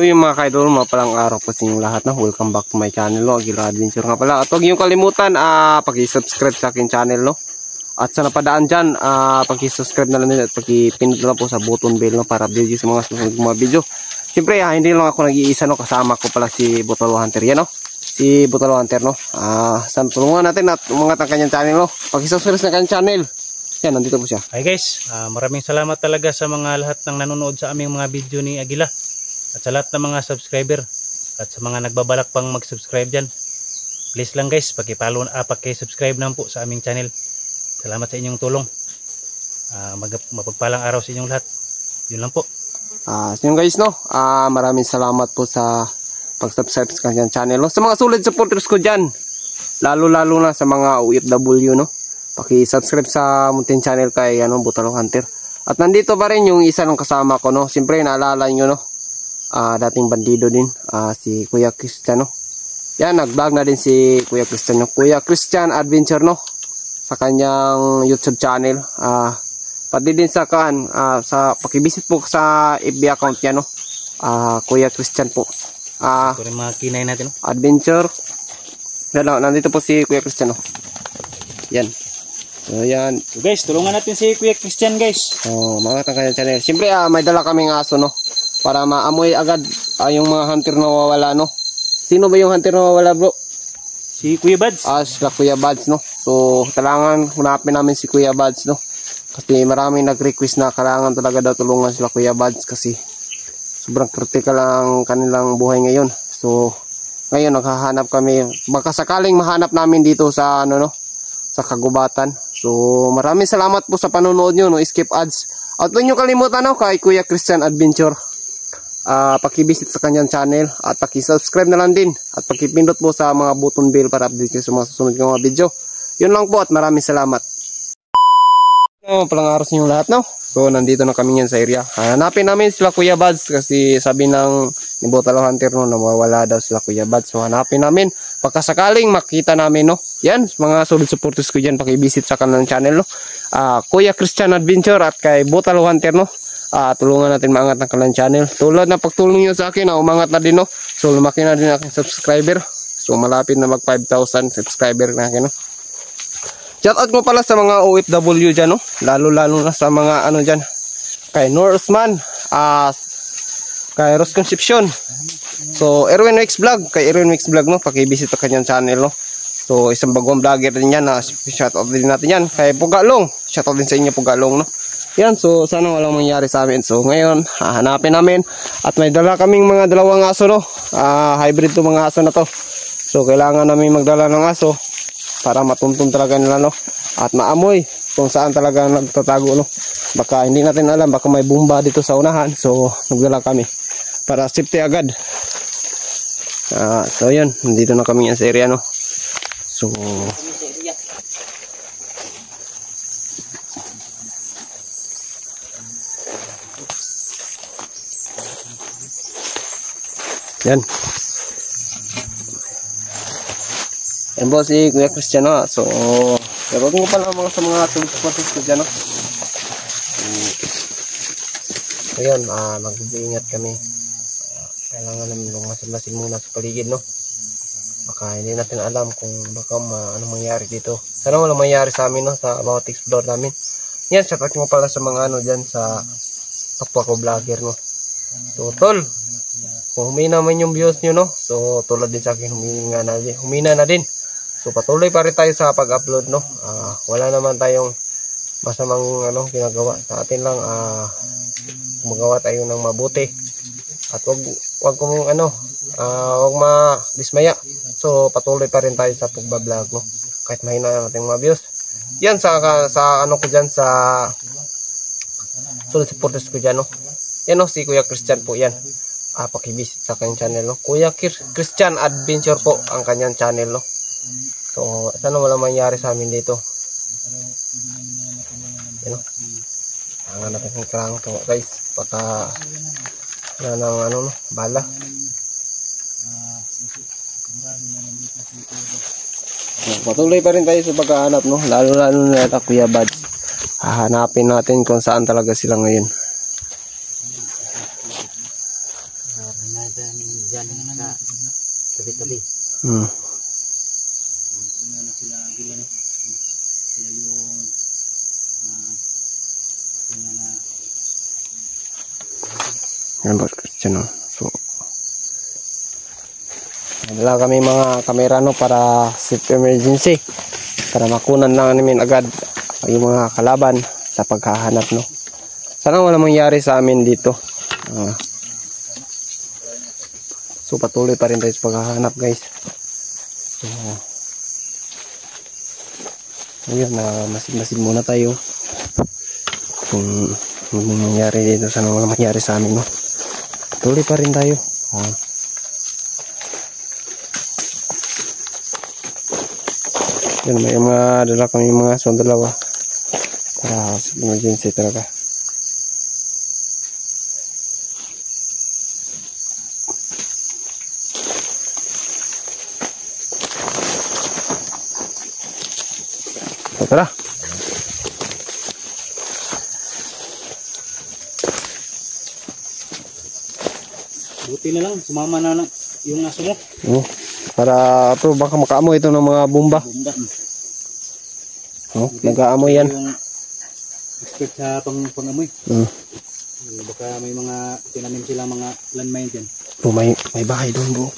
yung mga kaidol, mapalang araw po sa inyong lahat na welcome back to my channel, no? Aguila Adventure nga pala. At huwag niyong kalimutan, pag-subscribe sa aking channel, no? At sa napadaan dyan, pag-subscribe na lang din at pag-pindot na po sa button bell, no? Para video sa mga susunod mga video. Siyempre, hindi lang ako nag-iisa, no? Kasama ko pala si Butalo Hunter yan, no? Si Butalo Hunter, no? Tulungan natin at umangat ang kanyang channel, no? Pag-subscribe sa kanyang channel. Yan, nandito po siya. Hi guys, maraming salamat talaga sa mga lahat ng nanonood sa aming mga video ni Aguila. At sa lahat ng mga subscriber at sa mga nagbabalak pang mag-subscribe dyan, please lang guys, paki-subscribe naman po sa aming channel. Salamat sa inyong tulong. Mapagpalang araw sa inyong lahat. Yun lang po. So yun guys, no? Maraming salamat po sa pag-subscribe sa kanyang channel, no? Sa mga solid supporters ko dyan, lalo-lalo na sa mga OFW, no? Paki-subscribe sa muntin channel kay Butalo Hunter. At nandito pa rin yung isa ng kasama ko, no? Siyempre naalala nyo, no? Dating bandido din, si Kuya Christian, no? Yan, nag-vlog na din si Kuya Christian, no? Kuya Christian Adventure, no? Sa kanyang YouTube channel. Pati din sa sa pakibisit po sa FB account niya, no? Kuya Christian po. Ito rin mga kinay natin, no? Adventure. Nandito po si Kuya Christian, no? Yan. So yan. So guys, tulungan natin si Kuya Christian guys. Mga kanyang channel. Siyempre may dala kaming aso, no? Para maamoy agad yung mga hunter na wawala, no? Sino ba yung hunter na wawala, bro? Si Kuya Buds. Sila Kuya Buds, no? So kailangan hanapin namin si Kuya Buds, no? Kasi maraming nag-request na kailangan talaga daw tulungan sila Kuya Buds kasi sobrang critical ang kanilang buhay ngayon. So ngayon naghahanap kami, baka sakaling mahanap namin dito sa sa kagubatan. So maraming salamat po sa panonood nyo, no? Skip ads. At huwag nyo kalimutan, no? Kay Kuya Christian Adventure, paki-visit sa kanyang channel at paki-subscribe na lang din at paki-pindot po sa mga button bell para update nyo sa mga susunod ng mga video. Yun lang po at maraming salamat. Palang araw sa inyong lahat, no? So nandito na kami yan sa area. Hanapin namin sila Kuya Buds kasi sabi ni Butalo Hunter, no, nawawala daw sila Kuya Buds. So hanapin namin pagkasakaling makita namin, no? Yan, mga solid supporters ko dyan, paki-visit sa kanilang channel, no? Kuya Christian Adventure at kay Butalo Hunter, no? Tulungan natin maangat ng kanilang channel. Tulad na pagtulong nyo sa akin, umangat na din, no? So lumaki na din aking subscriber. So malapit na mag 5,000 subscriber na akin, no? Shoutout ko pala sa mga OFW dyan, no? Lalo-lalo na sa mga dyan. Kay Norseman, kay Ross Concepcion. So, Erwin Mix Vlog. Kay Erwin Mix Vlog, no? Paki-visit ang kanyang channel, no? So, isang bagong vlogger din yan, shoutout din natin yan. Kay Pugalong. Shoutout din sa inyo, Pugalong, no? Yan, so, sana walang mangyari sa amin. So, ngayon, hahanapin namin. At may dala kaming mga dalawang aso, no? Hybrid to mga aso na to. So, kailangan namin magdala ng aso para matuntun talaga nila, no? At maamoy kung saan talaga nagtatago, no? Baka hindi natin alam, baka may bomba dito sa unahan. So nagdala kami para safety agad. So yun, nandito na kami sa area, no? So yan. Yan po si Kuya Christian, no? So, pero ko pala sa mga supporters ko dyan, no? Ayun, mag-iingat kami. Kailangan namin lumasin-lasin muna sa paligid, no? Baka hindi natin alam kung baka anong mangyari dito. Sana walang mangyari sa amin, no? Sa bawat explore namin. Yan, shoutout mo pala sa mga dyan sa kapwa ko vlogger, no? So, tol, kung humina man yung views nyo, no? So, tulad din sa akin, humina na din. So patuloy pa rin tayo sa pag-upload, no? Wala naman tayong masamang ginagawa. Sa atin lang gumagawa tayo ng mabuti. At wag ma-dismaya. So patuloy pa rin tayo sa pagba-vlog, no? Kahit mahina nating mga views. Yan sa ko diyan sa solid supporters ko diyan, no? Yan, no, si Kuya Christian po yan. Paki-visit sa kanyang channel, no? Kuya Christian Adventure po ang kanyang channel, no? So, sana walang mangyari sa amin dito. Yan, no? Ang natin ng krang to, guys. Baka ng bala. Patuloy pa rin tayo sa paghahanap, no? Lalo-lalo na Kuya Buds. Hahanapin natin kung saan talaga sila ngayon. tabi-tabi. Hmm. Una na sila Agila no. Sila yung una na Yan ba Christian no? So wala kami mga kamera no para safe emergency. Para makunan lang namin agad yung mga kalaban sa paghahanap no. Sana wala mangyari sa amin dito. So patuloy pa rin tayo sa paghahanap guys. So ayun na masid muna tayo. Kung ano mangyari dito, sana wala mangyari sa amin no. Patuloy pa rin tayo. Yan, may mga dala kami mga dalawa para sa emergency talaga. So, tara. buti na lang sumama na yung aso mo. Para to baka makaamoy ito ng mga bomba. Nag-aamoy yan. Yung expert sa pang-amoy. Baka may mga tinanim sila mga landmine dyan. May bahay doon bro.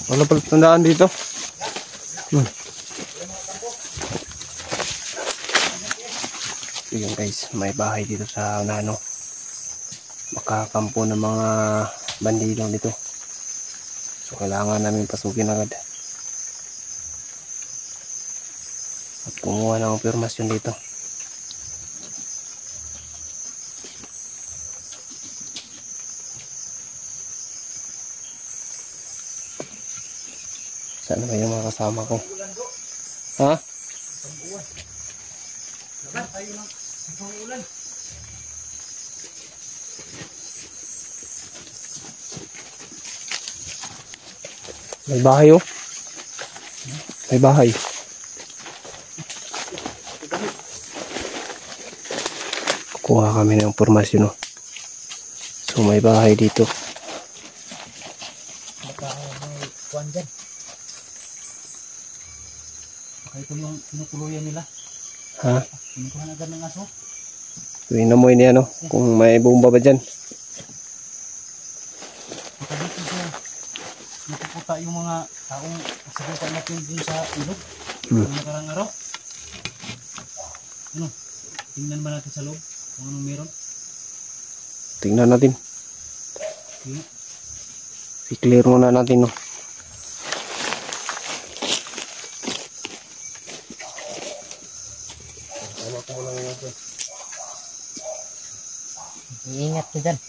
Wala pala tandaan dito. Yun guys, may bahay dito sa Nano. Makakampo ng mga bandido dito. So kailangan namin pasukin agad. At kumuha ng permasyon dito. Saan ba yung mga kasama ko? Ha? May bahay oh. May bahay. Kukuha kami ng impormasyon oh. So may bahay dito. Ito yung tinutuluyan nila. Ha? Pinukuhan agad ng aso. Tingnan mo niya, no? Kung may bomba ba dyan. Baka dito siya napuputa yung mga taong sagutan natin dun sa ilog. Yung nakarang araw. Ano? Tingnan ba natin sa loob? Kung anong meron? Tingnan natin. Okay. I-clear muna natin, no? Iingat ko dyan.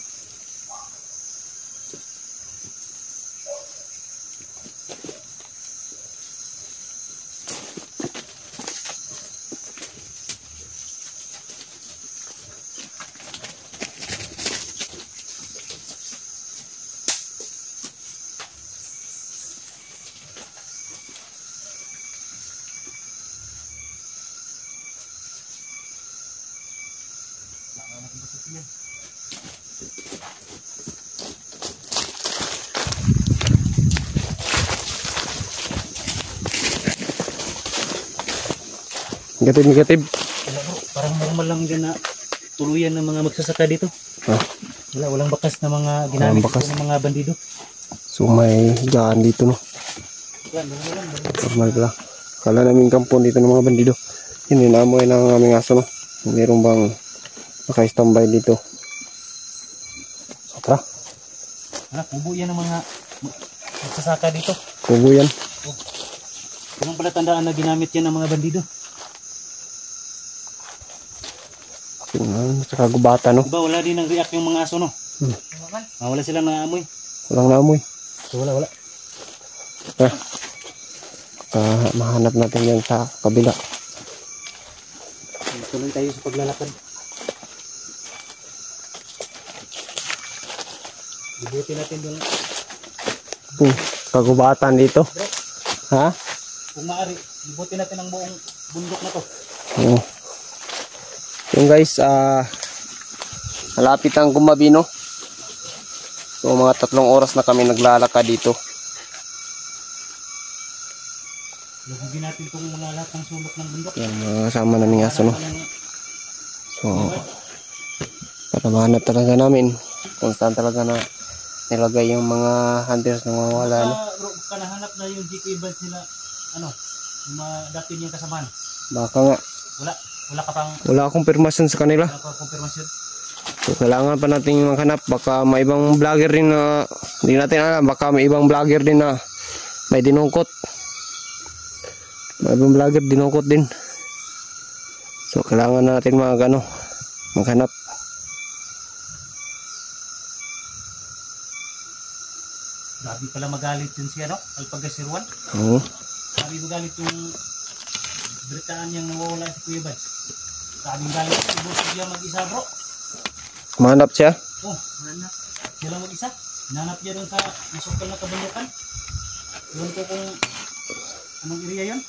Negative. Wala bro, parang normal lang din na tuluyan ng mga magsasaka dito. Walang bakas na mga ginamit ng mga bandido. So may higaan dito, no? Normal pala. Kala namin kampon dito ng mga bandido. Hininamoy ng aming aso, no? Meron bang naka-standby dito? So tara. Kubo yan ng mga magsasaka dito. Kubo yan. Kung pala tandaan na ginamit yan ng mga bandido. Sa kagubatan, no? Diba wala din ang react yung mga aso, no? Wala silang naamoy. Walang naamoy. So wala. Mahanap natin yan sa kabila. Tuloy tayo sa paglalakad. Ibuti natin doon. Kagubatan dito. Bro, Ha? kung maaari, ibuti natin ang buong bundok na to. Oo. Yung guys, malapit ang gumabi, no? So mga 3 oras na kami naglalakad dito. Lugugin natin kung mga lahat ng sulok ng bundok. Yan, mga kasama namin aso, no? So, para mahanap talaga namin kung saan talaga na nilagay yung mga hunters na mawala, no? Bro, kanahanap na yung GK Buds nila, yung mga dati niyang kasamaan. Baka nga. Wala ka pang... Wala akong permasyon sa kanila. Wala ka konfirmasyon. So, kailangan pa natin maghanap. Baka may ibang vlogger din na hindi natin alam. Baka may ibang vlogger din na may dinungkot. May ibang vlogger dinungkot din. So, kailangan na natin maghanap. Grabe pala magalit yun siya, no? Alpagasirwan. Oo. Grabe magalit yung beritaan niyang nawawala si Kuya Buds. Grabe galit. Ibusog siya mag-isa, bro. Mahanap siya. Hanap. Siya lang mag-isa. Hinanap niya doon sa nasukal na kabundukan. Iwan ko kung anong area yun.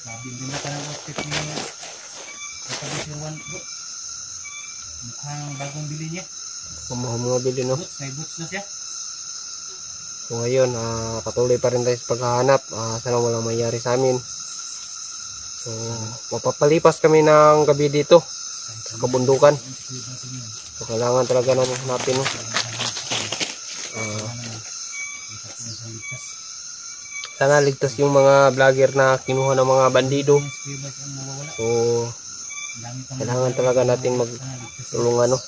Grabe, hindi na ka ng outfit niya. Alpagasirwan, bro. Mukhang bagong bili niya. Mabili, no? May boots na siya. So ngayon, patuloy pa rin tayo sa paghahanap. Sana walang mayari sa amin. So, mapapalipas kami ng gabi dito sa kabundukan. So, kailangan talaga namin hanapin, no? Sana ligtas yung mga vlogger na kinuha ng mga bandido. So, kailangan talaga natin magtulungan, no?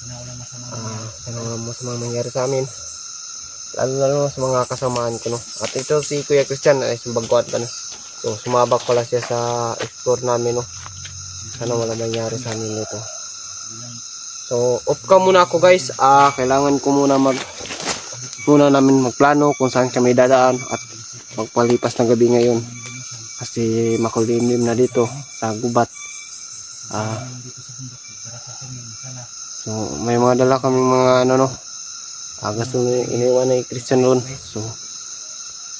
Sana walang masamang mangyari sa amin. Lalo sa mga kasamaan ko, no? At ito si Kuya Christian ay sumbagkuan pa, no? So sumabak pala siya sa explore namin, no? Sana wala mangyari sa amin nito. So off ka muna ako, guys. Kailangan ko muna namin magplano kung saan kami dadaan at magpalipas ng gabi ngayon kasi makulimlim na dito sa gubat. So may mga dala kaming mga gusto iniwan na Christian ron. So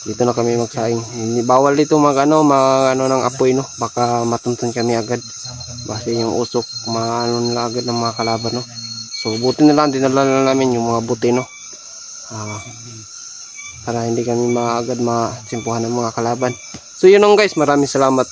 dito na kami magsaing. Bawal dito ng apoy, no? Baka matuntun kami agad. Basta yung usok nila agad ng mga kalaban, no? So buti na lang dinala na namin yung mga buti, no? para hindi kami maagad matsimpuhan ng mga kalaban. So yun lang guys, maraming salamat.